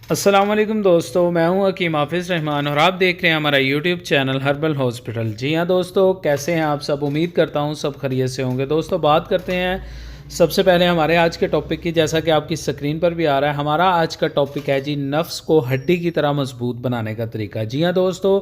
अस्सलाम वालेकुम दोस्तों, मैं हूं हकीम हाफिज़ रहमान और आप देख रहे हैं हमारा यूट्यूब चैनल हर्बल हॉस्पिटल। जी हाँ दोस्तों, कैसे हैं आप सब? उम्मीद करता हूं सब खैरियत से होंगे। दोस्तों बात करते हैं सबसे पहले हमारे आज के टॉपिक की। जैसा कि आपकी स्क्रीन पर भी आ रहा है, हमारा आज का टॉपिक है जी नफ्स को हड्डी की तरह मजबूत बनाने का तरीका। जी हाँ दोस्तों,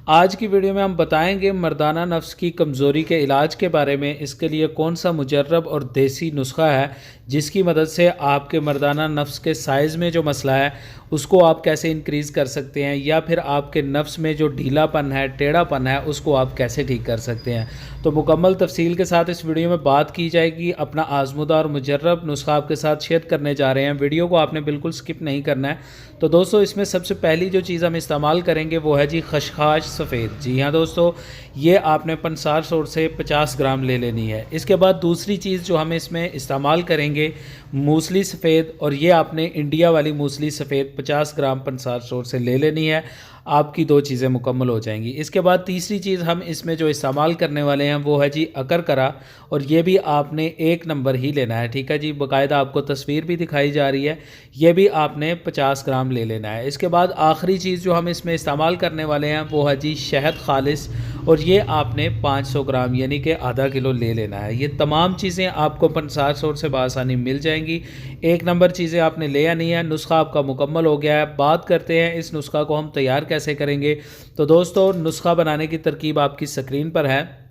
आज की वीडियो में हम बताएंगे मर्दाना नफ्स की कमज़ोरी के इलाज के बारे में। इसके लिए कौन सा मुजर्रब और देसी नुस्खा है जिसकी मदद से आपके मर्दाना नफ्स के साइज़ में जो मसला है उसको आप कैसे इंक्रीज़ कर सकते हैं, या फिर आपके नफ्स में जो ढीलापन है, टेढ़ापन है, उसको आप कैसे ठीक कर सकते हैं। तो मुकम्मल तफसील के साथ इस वीडियो में बात की जाएगी। अपना आजमुदा और मुजर्रब नुस्खा आपके साथ शेयर करने जा रहे हैं। वीडियो को आपने बिल्कुल स्किप नहीं करना है। तो दोस्तों इसमें सबसे पहली जो चीज़ हम इस्तेमाल करेंगे वो है जी खशखाश सफ़ेद। जी हाँ दोस्तों, ये आपने पंसार सोर से 50 ग्राम ले लेनी है। इसके बाद दूसरी चीज़ जो हम इसमें इस्तेमाल करेंगे मूसली सफ़ेद, और ये आपने इंडिया वाली मूसली सफ़ेद 50 ग्राम पंसार स्टोर से ले लेनी है। आपकी दो चीज़ें मुकम्मल हो जाएंगी। इसके बाद तीसरी चीज़ हम इसमें जो इस्तेमाल करने वाले हैं वो है जी अकरकरा, और ये भी आपने 1 नंबर ही लेना है। ठीक है जी, बाकायदा आपको तस्वीर भी दिखाई जा रही है। ये भी आपने 50 ग्राम ले लेना है। इसके बाद आखिरी चीज़ जो हम इसमें इस्तेमाल करने वाले हैं वो है जी शहद खालिस, और ये आपने 500 ग्राम यानी कि आधा किलो ले लेना है। ये तमाम चीज़ें आपको पंसार स्टोर से बआसानी मिल जाएंगी। 1 नंबर चीज़ें आपने ले आनी है। नुस्खा आपका मुकम्मल हो गया है। बात करते हैं इस नुस्खा को हम तैयार कैसे करेंगे। तो दोस्तों नुस्खा बनाने की तरकीब आपकी स्क्रीन पर है।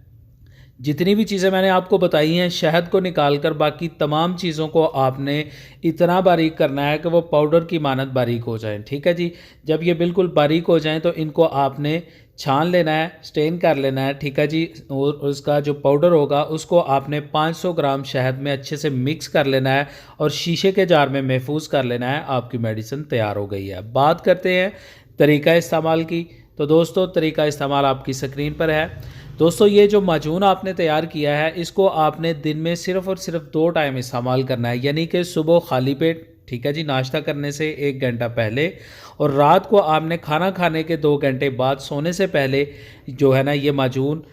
जितनी भी चीज़ें मैंने आपको बताई हैं, शहद को निकाल कर बाकी तमाम चीज़ों को आपने इतना बारीक करना है कि वो पाउडर की मानत बारीक हो जाएं। ठीक है जी, जब ये बिल्कुल बारीक हो जाएं तो इनको आपने छान लेना है, स्टेन कर लेना है। ठीक है जी, और उसका जो पाउडर होगा उसको आपने 500 ग्राम शहद में अच्छे से मिक्स कर लेना है और शीशे के जार में महफूज कर लेना है। आपकी मेडिसिन तैयार हो गई है। बात करते हैं तरीका इस्तेमाल की। तो दोस्तों तरीका इस्तेमाल आपकी स्क्रीन पर है। दोस्तों ये जो माजून आपने तैयार किया है इसको आपने दिन में सिर्फ़ और सिर्फ 2 टाइम इस्तेमाल करना है, यानी कि सुबह खाली पेट, ठीक है जी, नाश्ता करने से 1 घंटा पहले, और रात को आपने खाना खाने के 2 घंटे बाद सोने से पहले जो है ना ये माजून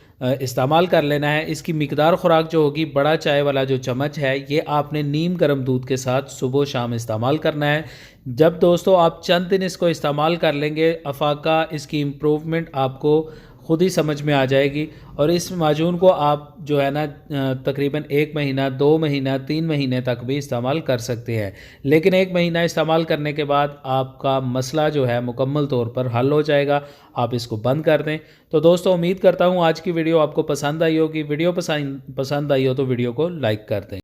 इस्तेमाल कर लेना है। इसकी मिकदार खुराक जो होगी, बड़ा चाय वाला जो चम्मच है, ये आपने नीम गर्म दूध के साथ सुबह शाम इस्तेमाल करना है। जब दोस्तों आप चंद दिन इसको इस्तेमाल कर लेंगे, अफाका इसकी इम्प्रूवमेंट आपको खुद ही समझ में आ जाएगी। और इस माजून को आप जो है ना तकरीबन 1 महीना, 2 महीना, 3 महीने तक भी इस्तेमाल कर सकते हैं। लेकिन 1 महीना इस्तेमाल करने के बाद आपका मसला जो है मुकम्मल तौर पर हल हो जाएगा। आप इसको बंद कर दें। तो दोस्तों उम्मीद करता हूँ आज की वीडियो आपको पसंद आई होगी। वीडियो पसंद आई हो तो वीडियो को लाइक कर दें।